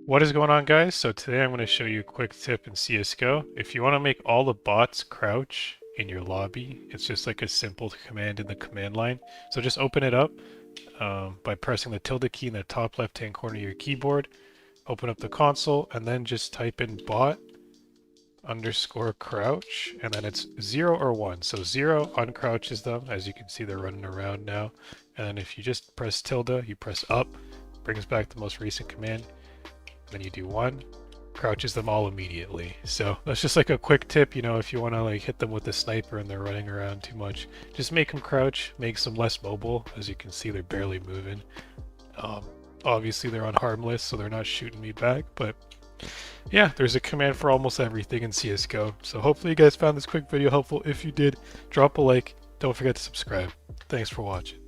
What is going on, guys? So today I'm going to show you a quick tip in CSGO. If you want to make all the bots crouch in your lobby, it's just like a simple command in the command line. So just open it up by pressing the tilde key in the top left-hand corner of your keyboard. Open up the console and then just type in bot underscore crouch, and then it's 0 or 1. So 0 uncrouches them. As you can see, they're running around now. And then if you just press tilde, you press up, brings back the most recent command. Then you do 1, crouches them all immediately. So that's just like a quick tip, if you want to like hit them with a sniper and they're running around too much, just make them crouch, makes them less mobile. As you can see, they're barely moving. Obviously they're on harmless, so they're not shooting me back, but yeah, there's a command for almost everything in CSGO. So hopefully you guys found this quick video helpful. If you did, drop a like. Don't forget to subscribe. Thanks for watching.